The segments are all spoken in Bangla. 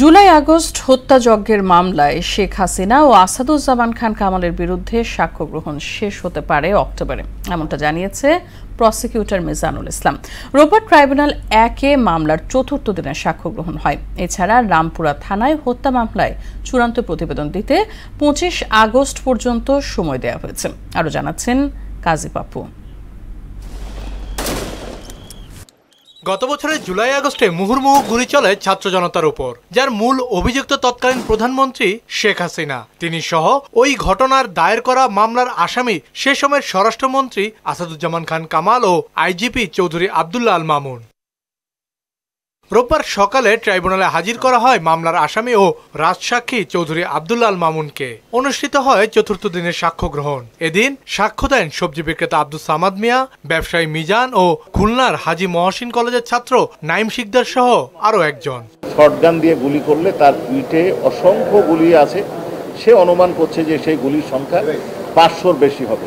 জুলাই আগস্ট হত্যাযজ্ঞের মামলায় শেখ হাসিনা ও আসাদুজ্জামান খান কামালের বিরুদ্ধে সাক্ষ্য গ্রহণ শেষ হতে পারে অক্টোবরে, এমনটা জানিয়েছে প্রসিকিউটর মিজানুল ইসলাম। রোববার ট্রাইব্যুনাল 1-এ মামলার চতুর্থ দিনের সাক্ষ্য গ্রহণ হয়। এছাড়া রামপুরা থানায় হত্যা মামলায় চূড়ান্ত প্রতিবেদন দিতে 25 আগস্ট পর্যন্ত সময় দেওয়া হয়েছে। আরও জানাচ্ছেন কাজী পাপ্পু। গত বছরের জুলাই আগস্টে মুহুর্মুহু গুলি চলে ছাত্র জনতার উপর, যার মূল অভিযুক্ত তৎকালীন প্রধানমন্ত্রী শেখ হাসিনা। তিনি সহ ওই ঘটনার দায়ের করা মামলার আসামি সে সময়ের স্বরাষ্ট্রমন্ত্রী আসাদুজ্জামান খান কামাল ও আইজিপি চৌধুরী আব্দুল্লাহ আল মামুন। রোববার সকালে ট্রাইব্যুনালে হাজির করা হয় মামলার আসামি ও রাজসাক্ষী চৌধুরী আব্দুল্লাহ আল মামুনকে। অনুষ্ঠিত হয় চতুর্থ দিনের সাক্ষ্য গ্রহণ। এদিন সাক্ষ্য দেন সবজি বিক্রেতা আব্দুস সামাদ মিয়া, ব্যবসায়ী মিজান ও খুলনার হাজী মহসিন কলেজের ছাত্র নাইম শিকদার সহ আরও একজন। শটগান দিয়ে গুলি করলে তার পিঠে অসংখ্য গুলি আছে, সে অনুমান করছে যে সেই গুলির সংখ্যা 500-র বেশি হবে।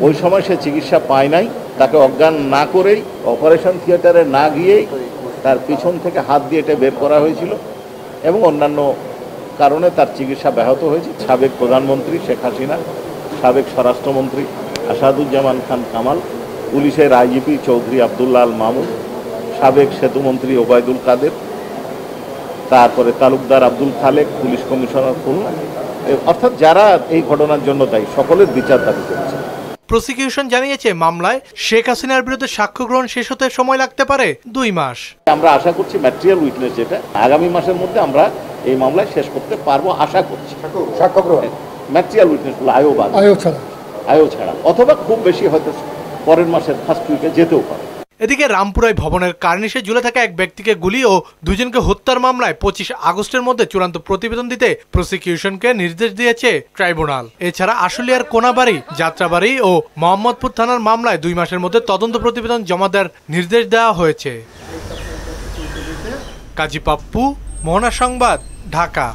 ওই সময় সে চিকিৎসা পায় নাই, তাকে অজ্ঞান না করেই অপারেশন থিয়েটারে না গিয়েই তার পিছন থেকে হাত দিয়ে এটা বের করা হয়েছিল এবং অন্যান্য কারণে তার চিকিৎসা ব্যাহত হয়েছে। সাবেক প্রধানমন্ত্রী শেখ হাসিনা, সাবেক স্বরাষ্ট্রমন্ত্রী আসাদুজ্জামান খান কামাল, পুলিশের আইজিপি চৌধুরী আব্দুল্লাহ আল মামুন, সাবেক সেতুমন্ত্রী ওবায়দুল কাদের, তারপরে তালুকদার আব্দুল খালেক, পুলিশ কমিশনার খুলনা, অর্থাৎ যারা এই ঘটনার জন্য দায়ী সকলের বিচার দাবি করেছে। প্রসিকিউশন জানিয়েছে মামলায় শেখ হাসিনার বিরুদ্ধে সাক্ষ্য গ্রহণ শেষ হতে সময় লাগতে পারে 2 মাস। আমরা আশা করছি ম্যাটেরিয়াল উইটনেস যেটা আগামী মাসের মধ্যে আমরা এই মামলায় শেষ করতে পারবো আশা করছি। সাক্ষ্য গ্রহণ ম্যাটেরিয়াল উইটনেস আয়ো ছাড়া অথবা খুব বেশি হয়তো পরের মাসের ফার্স্ট উইকে যেতেও পারে। এদিকে রামপুরায় ভবনের কার্নিশে ঝুলে থাকা এক ব্যক্তিকে গুলি ও 2 জনকে হত্যার মামলায় 25 আগস্টের মধ্যে চূড়ান্ত প্রতিবেদন দিতে প্রসিকিউশনকে নির্দেশ দিয়েছে ট্রাইব্যুনাল। এছাড়া আশুলিয়ার কোনাবাড়ি, যাত্রাবাড়ি ও মোহাম্মদপুর থানার মামলায় 2 মাসের মধ্যে তদন্ত প্রতিবেদন জমা দেওয়ার নির্দেশ দেওয়া হয়েছে। কাজী পাপ্পু, মোহনা সংবাদ, ঢাকা।